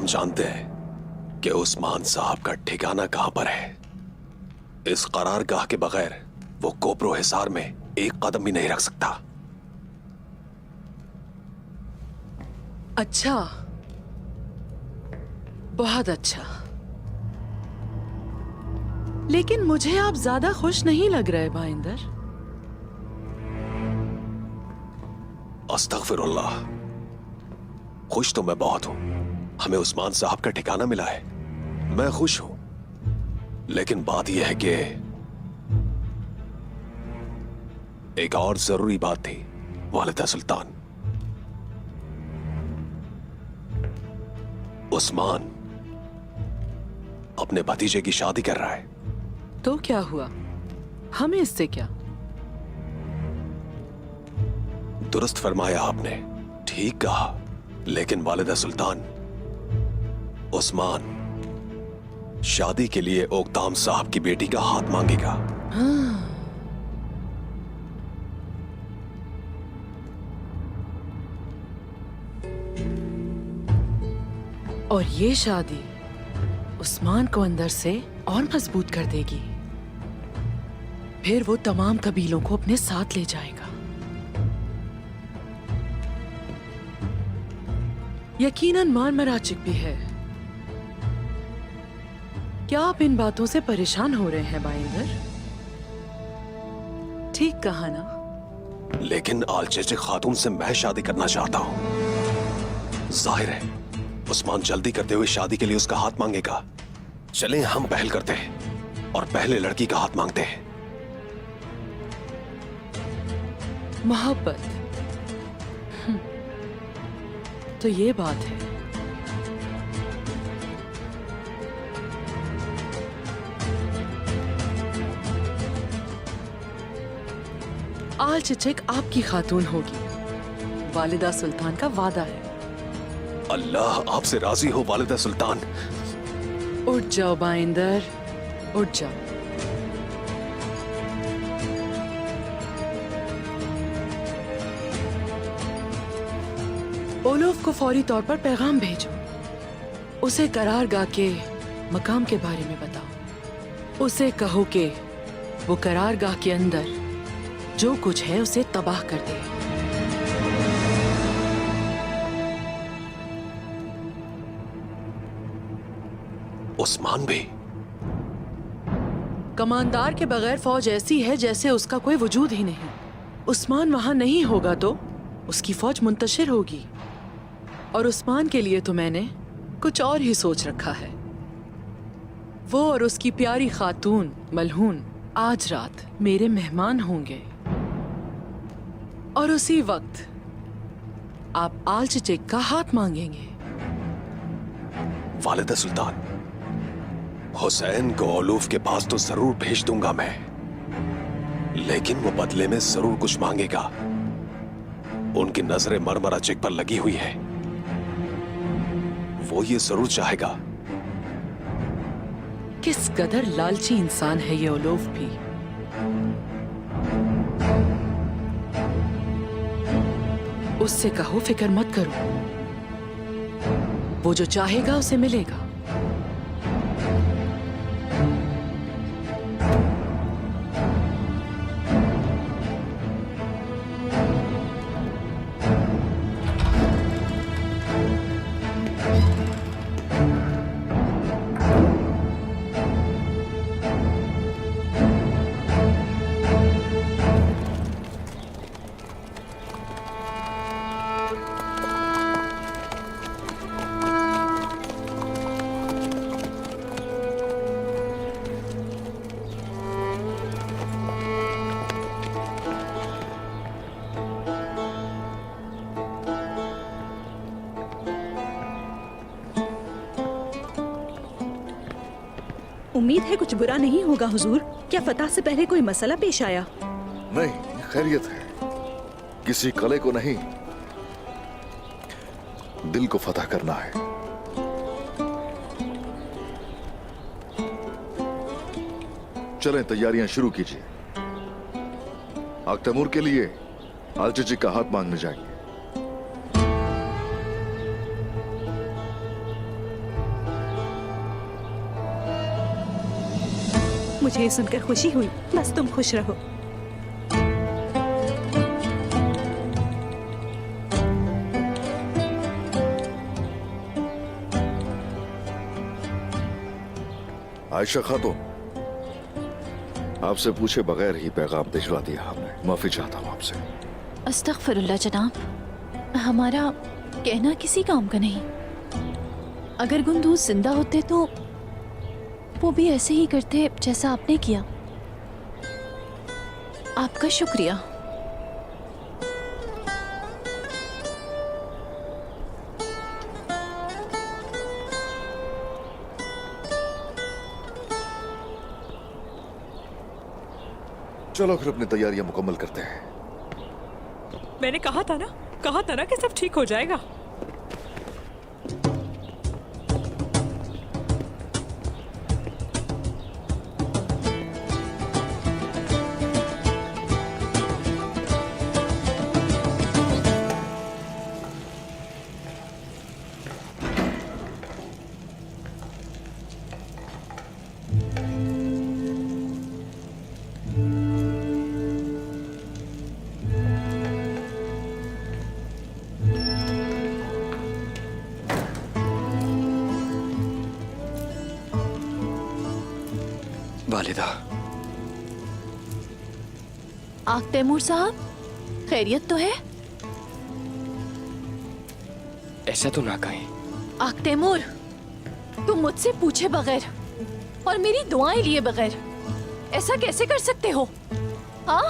हम जानते हैं कि उस्मान साहब का ठिकाना कहां पर है। इस करारगाह के बगैर वो कोपरो हिसार में एक कदम भी नहीं रख सकता। अच्छा, बहुत अच्छा। लेकिन मुझे आप ज्यादा खुश नहीं लग रहे भाईंदर। अस्तगफिरुल्लाह, खुश तो मैं बहुत हूं। हमें उस्मान साहब का ठिकाना मिला है, मैं खुश हूं। लेकिन बात यह है कि एक और जरूरी बात थी वालिदा सुल्तान। उस्मान अपने भतीजे की शादी कर रहा है। तो क्या हुआ, हमें इससे क्या? दुरुस्त फरमाया आपने, ठीक कहा। लेकिन वालिदा सुल्तान, उस्मान शादी के लिए ओकताम साहब की बेटी का हाथ मांगेगा। हाँ। और ये शादी उस्मान को अंदर से और मजबूत कर देगी। फिर वो तमाम कबीलों को अपने साथ ले जाएगा। यकीनन मारमराचिक भी है। क्या आप इन बातों से परेशान हो रहे हैं बाइंदर? ठीक कहा ना? लेकिन आलचेचे खातून से मैं शादी करना चाहता हूं। जाहिर है उस्मान जल्दी करते हुए शादी के लिए उसका हाथ मांगेगा। चलें हम पहल करते हैं और पहले लड़की का हाथ मांगते हैं। मोहब्बत, तो ये बात है। आल चिचिक आपकी खातून होगी, वालिदा सुल्तान का वादा है। अल्लाह आपसे राजी हो वालिदा सुल्तान। उठ जाओ बाइंदर, उठ जाओ। ओलोफ को फौरी तौर पर पैगाम भेजो। उसे करारगाह के मकाम के बारे में बताओ। उसे कहो कि वो करारगाह के अंदर जो कुछ है उसे तबाह कर दे। उस्मान भी? कमांडर के बगैर फौज ऐसी है जैसे उसका कोई वजूद ही नहीं। उस्मान वहां नहीं होगा तो उसकी फौज मुंतशिर होगी। और उस्मान के लिए तो मैंने कुछ और ही सोच रखा है। वो और उसकी प्यारी खातून मलहून आज रात मेरे मेहमान होंगे। और उसी वक्त आप आल चिचिक का हाथ मांगेंगे। वालिदा सुल्तान, हुसैन को ओलूफ के पास तो जरूर भेज दूंगा मैं, लेकिन वो बदले में जरूर कुछ मांगेगा। उनकी नजरें मरमरा चिक पर लगी हुई है। वो ये जरूर चाहेगा। किस कदर लालची इंसान है ये ओलूफ भी। उससे कहो फिक्र मत करो, वो जो चाहेगा उसे मिलेगा। उम्मीद है कुछ बुरा नहीं होगा हुजूर। क्या फतह से पहले कोई मसला पेश आया? नहीं, खैरियत है। किसी कले को नहीं, दिल को फतह करना है। चलें, तैयारियां शुरू कीजिए। आख्तमूर के लिए आलचिचिक का हाथ मांगने जाएंगे। मुझे ये सुनकर खुशी हुई। बस तुम खुश रहो। आयशा खातून, आपसे पूछे बगैर ही पैगाम भिजवा दिया हमने। माफी चाहता हूँ आपसे। अस्तगफिरुल्लाह जनाब, हमारा कहना किसी काम का नहीं। अगर गुंदूज जिंदा होते तो वो भी ऐसे ही करते जैसा आपने किया। आपका शुक्रिया। चलो फिर अपनी तैयारियां मुकम्मल करते हैं। मैंने कहा था ना कि सब ठीक हो जाएगा। वालिदा। आग तैमूर साहब, खैरियत तो है? ऐसा तो ना कहें। आग तैमूर, तुम मुझसे पूछे बगैर और मेरी दुआएं लिए बगैर ऐसा कैसे कर सकते हो? हाँ,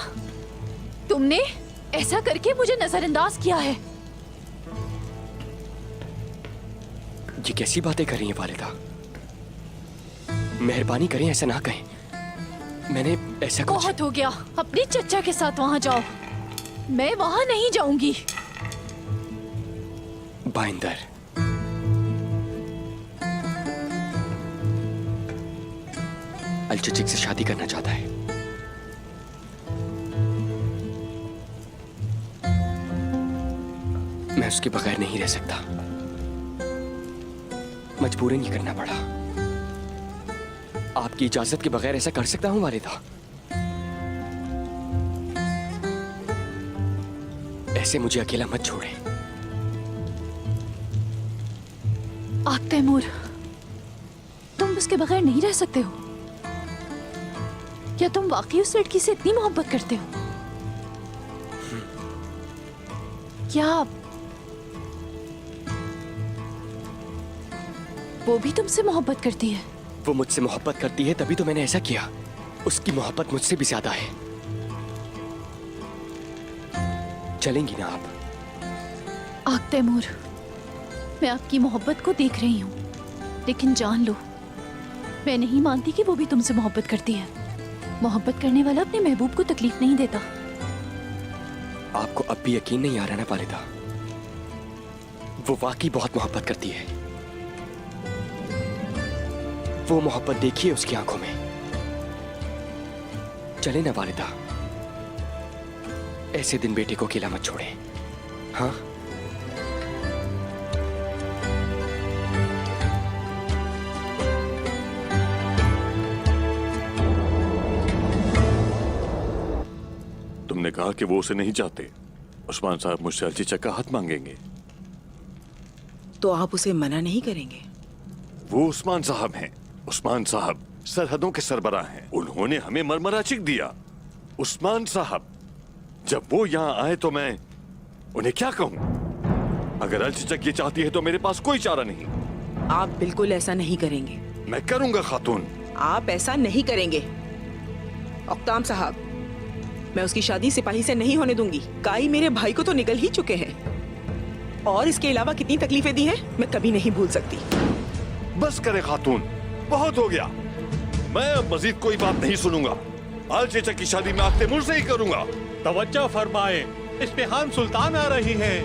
तुमने ऐसा करके मुझे नजरअंदाज किया है। ये कैसी बातें कर रही हैं वालिदा? मेहरबानी करें, ऐसा ना कहें। मैंने ऐसा कुछ... बहुत हो गया, अपने चचा के साथ वहां जाओ। मैं वहां नहीं जाऊंगी। बाइंदर, अलचचिक से शादी करना चाहता है। मैं उसके बगैर नहीं रह सकता। मजबूरन ये करना पड़ा। आपकी इजाजत के बगैर ऐसा कर सकता हूं वालिदा? ऐसे मुझे अकेला मत छोड़े। आग तैमूर, तुम उसके बगैर नहीं रह सकते हो? क्या तुम वाकई उस लड़की से इतनी मोहब्बत करते हो? क्या वो भी तुमसे मोहब्बत करती है? वो मुझसे मोहब्बत करती है तभी तो मैंने ऐसा किया। उसकी मोहब्बत मुझसे भी ज्यादा है। चलेंगी ना आप? आग तैमूर, मैं आपकी मोहब्बत को देख रही हूँ, लेकिन जान लो, मैं नहीं मानती कि वो भी तुमसे मोहब्बत करती है। मोहब्बत करने वाला अपने महबूब को तकलीफ नहीं देता। आपको अब भी यकीन नहीं आ रहा ना वालिदा? वो वाकई बहुत मोहब्बत करती है। वो मोहब्बत देखिए उसकी आंखों में। चले ना वालिदा, ऐसे दिन बेटे को अकेला मत छोड़े। हाँ, तुमने कहा कि वो उसे नहीं चाहते। उस्मान साहब मुझसे अलचीचा का हाथ मांगेंगे। तो आप उसे मना नहीं करेंगे? वो उस्मान साहब हैं। उस्मान साहब सरहदों के सरबराह हैं। उन्होंने हमें मरमराचिक दिया। उस्मान साहब, जब वो यहाँ आए तो मैं उन्हें क्या कहूँ? अगर अलचीचक ये चाहती है तो मेरे पास कोई चारा नहीं। आप बिल्कुल ऐसा नहीं करेंगे। मैं करूंगा खातून। आप ऐसा नहीं करेंगे। औकताम साहब, मैं उसकी शादी सिपाही से नहीं होने दूंगी। काई मेरे भाई को तो निकल ही चुके हैं, और इसके अलावा कितनी तकलीफें दी हैं मैं कभी नहीं भूल सकती। बस करे खातून, बहुत हो गया। मैं अब मजीद कोई बात नहीं सुनूंगा। आल चेचा की शादी मैं आग तैमूर से ही करूंगा। तवज्जो फरमाए, इस्पेहान सुल्तान आ रही हैं।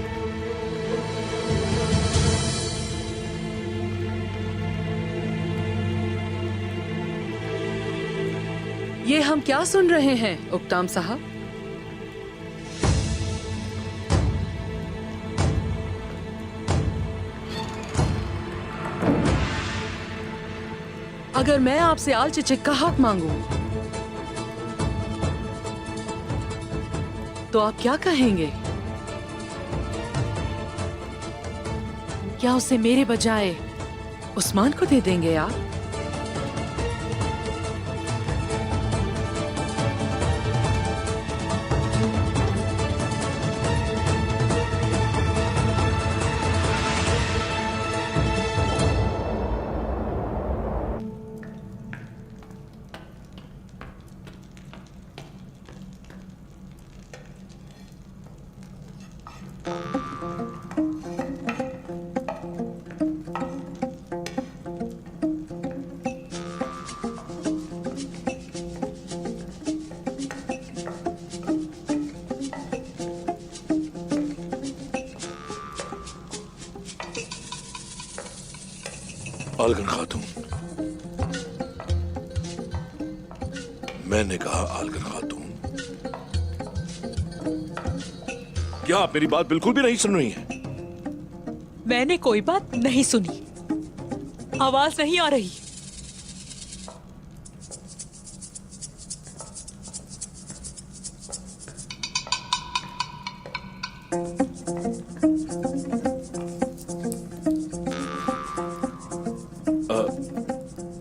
ये हम क्या सुन रहे हैं उक्ताम साहब? अगर मैं आपसे आल चिचिक का हक मांगूं तो आप क्या कहेंगे? क्या उसे मेरे बजाय उस्मान को दे देंगे आप? आलगन खातून, मैंने कहा आलगन खातून। क्या आप मेरी बात बिल्कुल भी नहीं सुन रही हैं? मैंने कोई बात नहीं सुनी, आवाज नहीं आ रही।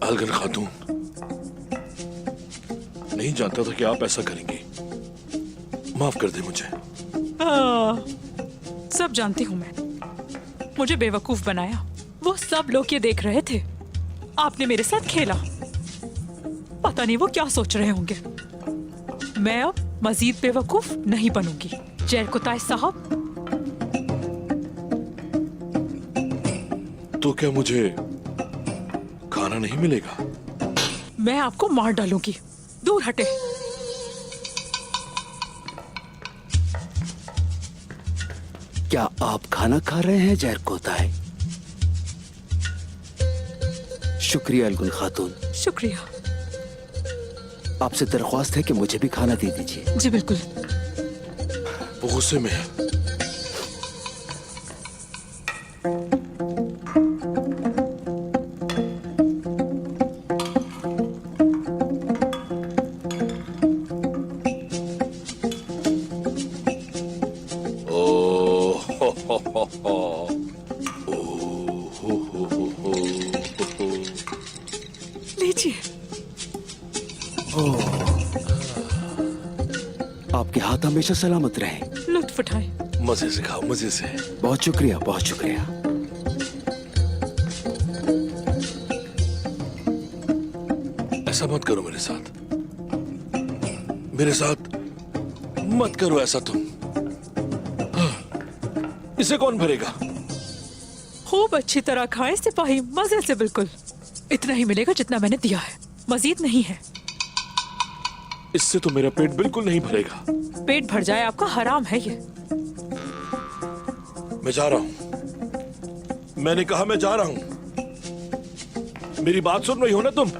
आलगन खातून, नहीं जानता था कि आप ऐसा करेंगी। माफ कर दे मुझे। सब जानती हूं मैं, मुझे बेवकूफ बनाया। वो सब लोग ये देख रहे थे, आपने मेरे साथ खेला। पता नहीं वो क्या सोच रहे होंगे। मैं अब मजीद बेवकूफ नहीं बनूंगी। जैरकुताई साहब, तो क्या मुझे खाना नहीं मिलेगा? मैं आपको मार डालूंगी। दूर हटे। क्या आप खाना खा रहे हैं जैरकुताई? शुक्रिया अलगुन खातून। शुक्रिया। आपसे दरख्वास्त है कि मुझे भी खाना दे दीजिए। जी बिल्कुल। वो गुस्से में है। लीजिए। आपके हाथ हमेशा सलामत रहें। लुत्फ उठाएं। मजे से खाओ, मजे से। बहुत शुक्रिया, बहुत शुक्रिया। ऐसा मत करो मेरे साथ, मेरे साथ मत करो ऐसा तुम। इसे कौन भरेगा? खूब अच्छी तरह खाएं सिपाही, मजे से। बिल्कुल इतना ही मिलेगा जितना मैंने दिया है, मजीद नहीं है। इससे तो मेरा पेट बिल्कुल नहीं भरेगा। पेट भर जाए आपका हराम है ये। मैं जा रहा हूं। मैंने कहा मैं जा रहा हूं। मेरी बात सुन रही हो ना तुम?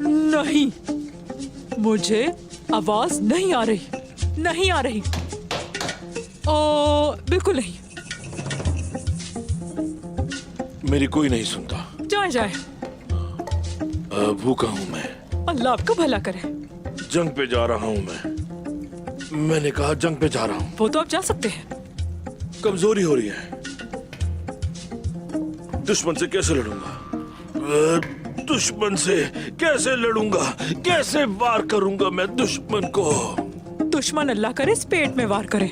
नहीं, मुझे आवाज नहीं आ रही, नहीं आ रही। बिल्कुल नहीं। मेरी कोई नहीं सुनता। जाए जाए। भूखा हूं मैं। अल्लाह आपका भला करे। जंग पे जा रहा हूं मैं। मैंने कहा जंग पे जा रहा हूं। वो तो आप जा सकते हैं। कमजोरी हो रही है। दुश्मन से कैसे लड़ूंगा? दुश्मन से कैसे लड़ूंगा? कैसे वार करूंगा मैं दुश्मन को? दुश्मन अल्लाह करे इस पेट में वार करे।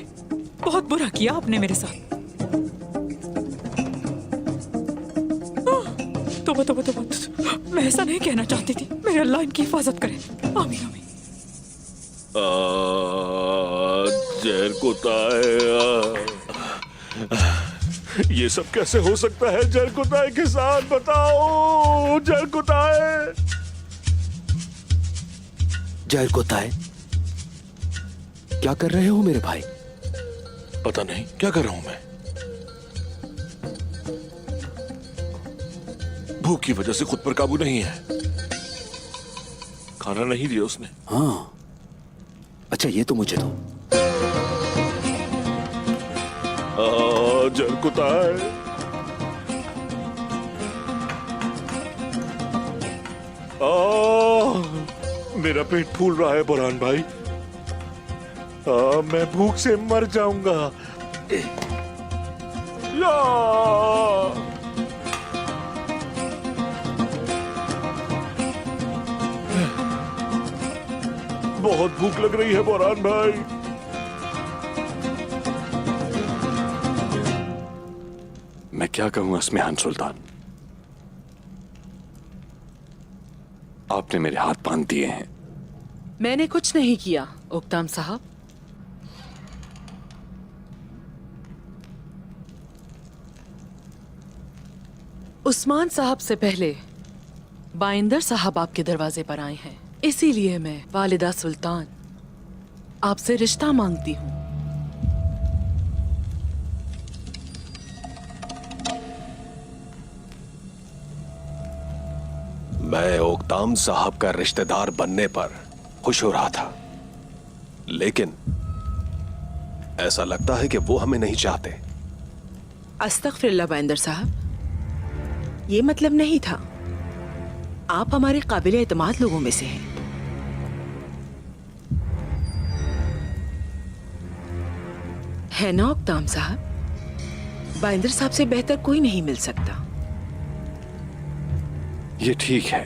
बहुत बुरा किया आपने मेरे साथ। तोबा तोबा तोबा, मैं ऐसा नहीं कहना चाहती थी। मेरे अल्लाह इनकी हिफाजत करे। आमीन आमीन। जैरकुताई, ये सब कैसे हो सकता है जैरकुताई के साथ? बताओ जैरकुताई। जैरकुताई, क्या कर रहे हो मेरे भाई? पता नहीं क्या कर रहा हूं मैं। भूख की वजह से खुद पर काबू नहीं है। खाना नहीं दिया उसने। हाँ, अच्छा ये तो मुझे दो। जैरकुताई, मेरा पेट फूल रहा है बुरहान भाई। मैं भूख से मर जाऊंगा। या! बहुत भूख लग रही है बोरान भाई। मैं क्या कहूं अस्मिहान सुल्तान, आपने मेरे हाथ बांध दिए हैं। मैंने कुछ नहीं किया उक्ताम साहब। उस्मान साहब से पहले बाइंदर साहब आपके दरवाजे पर आए हैं, इसीलिए मैं वालिदा सुल्तान आपसे रिश्ता मांगती हूँ। मैं ओकताम साहब का रिश्तेदार बनने पर खुश हो रहा था, लेकिन ऐसा लगता है कि वो हमें नहीं चाहते। अस्तगफिरुल्लाह बाइंदर साहब, ये मतलब नहीं था। आप हमारे काबिल एतमाद लोगों में से हैं। है ना ओकताम साहब? बाइंदर साहब से बेहतर कोई नहीं मिल सकता। ये ठीक है,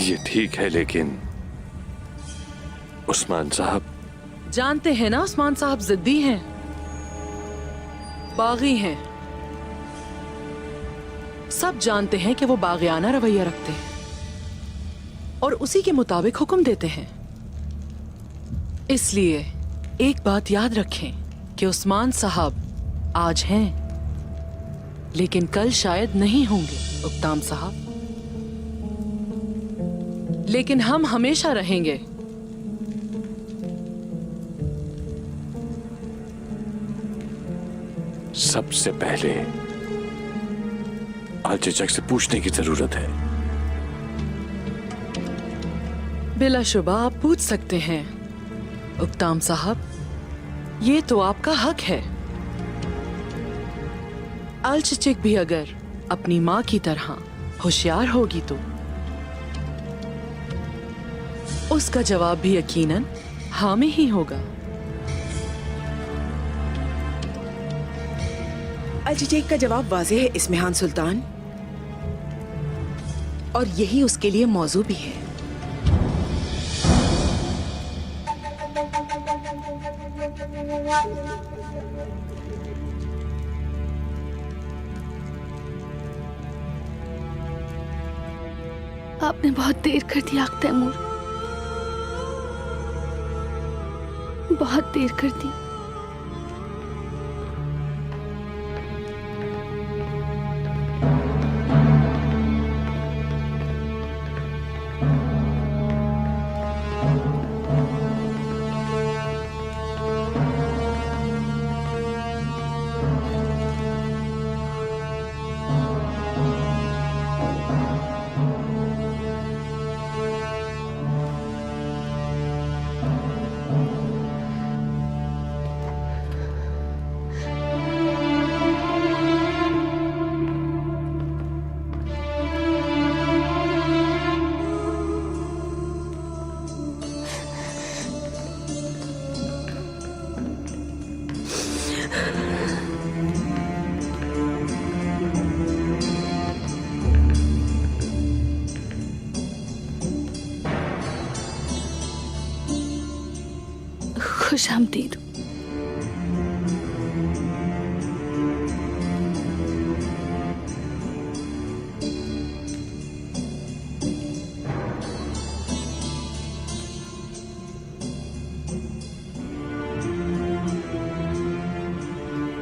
ये ठीक है, लेकिन उस्मान साहब। जानते हैं ना उस्मान साहब जिद्दी हैं, बागी हैं। सब जानते हैं कि वो बागियाना रवैया रखते हैं और उसी के मुताबिक हुक्म देते हैं। इसलिए एक बात याद रखें कि उस्मान साहब आज हैं, लेकिन कल शायद नहीं होंगे उक्ताम साहब। लेकिन हम हमेशा रहेंगे। सबसे पहले आलचेचक से पूछने की जरूरत है। बिलाशुबा आप पूछ सकते हैं उक्ताम साहब, ये तो आपका हक है। आलचेचक भी अगर अपनी माँ की तरह होशियार होगी तो उसका जवाब भी यकीनन हाँ में ही होगा। अलचेचक का जवाब वाज़ेह है इस्मिहान सुल्तान, और यही उसके लिए मौजू भी है। आपने बहुत देर कर दी आग तैमूर, बहुत देर कर दी। खुशामदीद।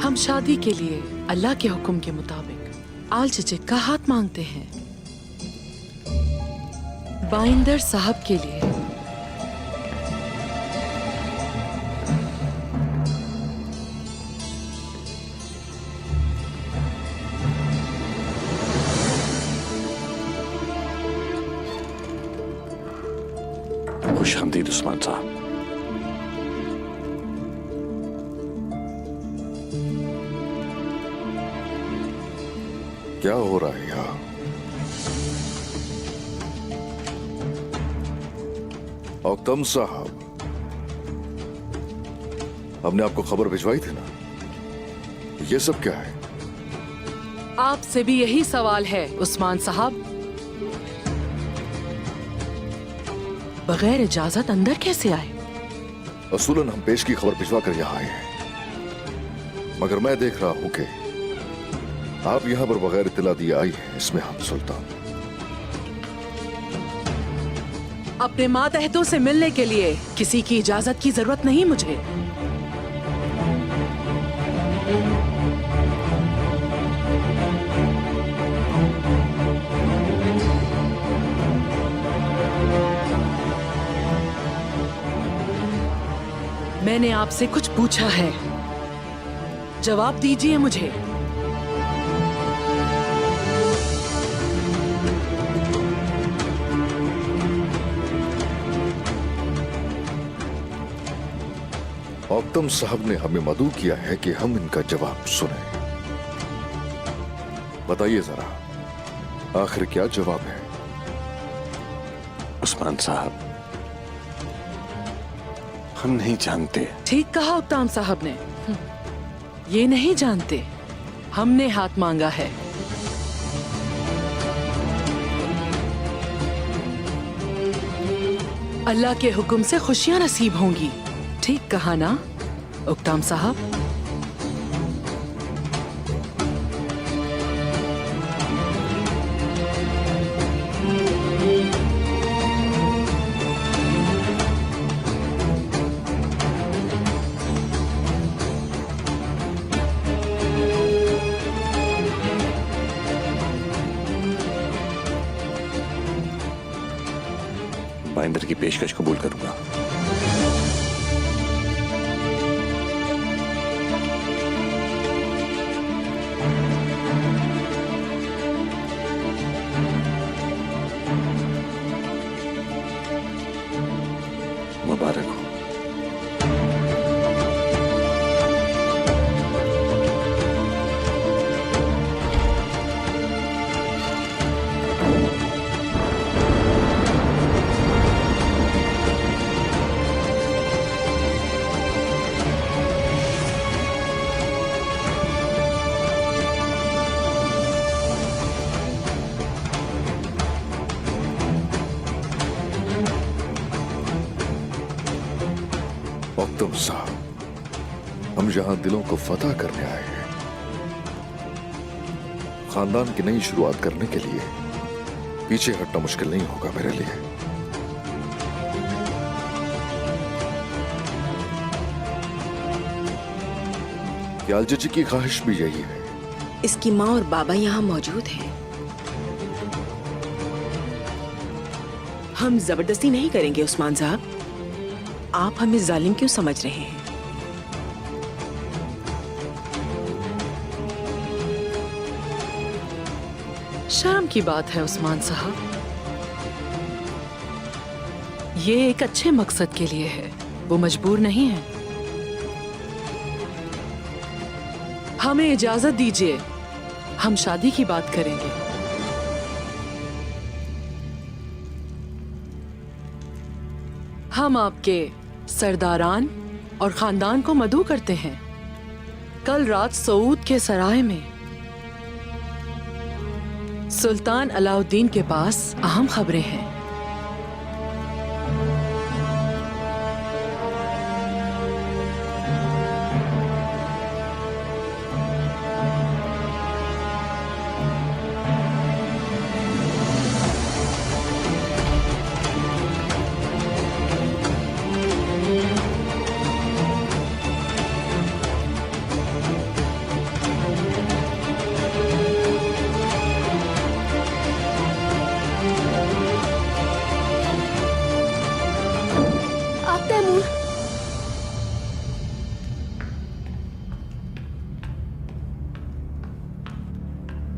हम शादी के लिए अल्लाह के हुक्म के मुताबिक आलचेचक का हाथ मांगते हैं। बाइंदर साहब के लिए खुशामदीद उस्मान साहब। क्या हो रहा है यहाँ? औकतम साहब, हमने आपको खबर भिजवाई थी ना, ये सब क्या है? आपसे भी यही सवाल है उस्मान साहब। बगैर इजाजत अंदर कैसे आए? असूलन हम पेश की खबर भिजवा कर यहाँ आए हैं, मगर मैं देख रहा हूं कि आप यहाँ पर बगैर इत्तला दिए आई हैं इस्मेहान सुल्तान। अपने मातहतों से मिलने के लिए किसी की इजाजत की जरूरत नहीं मुझे। मैंने आपसे कुछ पूछा है, जवाब दीजिए मुझे। औतम साहब ने हमें मदऊ किया है कि हम इनका जवाब सुने। बताइए जरा, आखिर क्या जवाब है? उस्मान साहब, हम नहीं जानते। ठीक कहा उक्ताम साहब ने, ये नहीं जानते, हमने हाथ मांगा है। अल्लाह के हुक्म से खुशियां नसीब होंगी। ठीक कहा ना उक्ताम साहब? बाइंदर की पेशकश कबूल करूंगा। मुबारक हो। औतम साहब, हम यहां दिलों को फतह करने आए हैं। खानदान की नई शुरुआत करने के लिए पीछे हटना मुश्किल नहीं होगा मेरे लिए। यालजी जी की ख्वाहिश भी यही है। इसकी माँ और बाबा यहाँ मौजूद हैं। हम जबरदस्ती नहीं करेंगे उस्मान साहब। आप हमें जालिम क्यों समझ रहे हैं? शर्म की बात है उस्मान साहब। ये एक अच्छे मकसद के लिए है, वो मजबूर नहीं है। हमें इजाजत दीजिए, हम शादी की बात करेंगे। हम आपके सरदारान और खानदान को मदऊ करते हैं। कल रात सऊद के सराय में सुल्तान अलाउद्दीन के पास अहम खबरें हैं।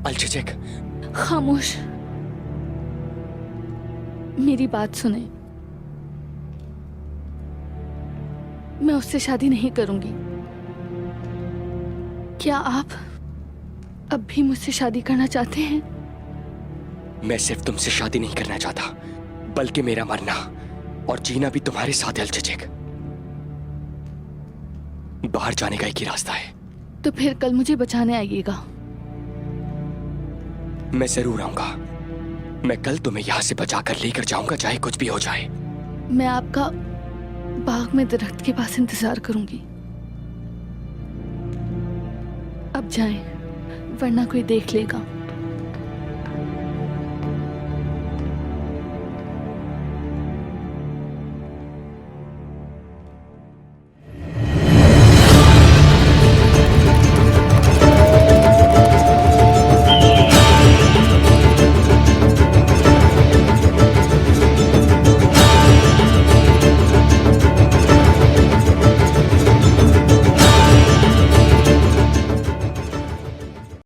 अलचेक, खामोश, मेरी बात सुने। मैं उससे शादी नहीं करूंगी। क्या आप अब भी मुझसे शादी करना चाहते हैं? मैं सिर्फ तुमसे शादी नहीं करना चाहता, बल्कि मेरा मरना और जीना भी तुम्हारे साथ है अलचेक। बाहर जाने का एक ही रास्ता है। तो फिर कल मुझे बचाने आइएगा। मैं जरूर आऊंगा। मैं कल तुम्हें यहाँ से बचाकर लेकर जाऊंगा, चाहे कुछ भी हो जाए। मैं आपका बाग में दरख्त के पास इंतजार करूंगी। अब जाएं, वरना कोई देख लेगा।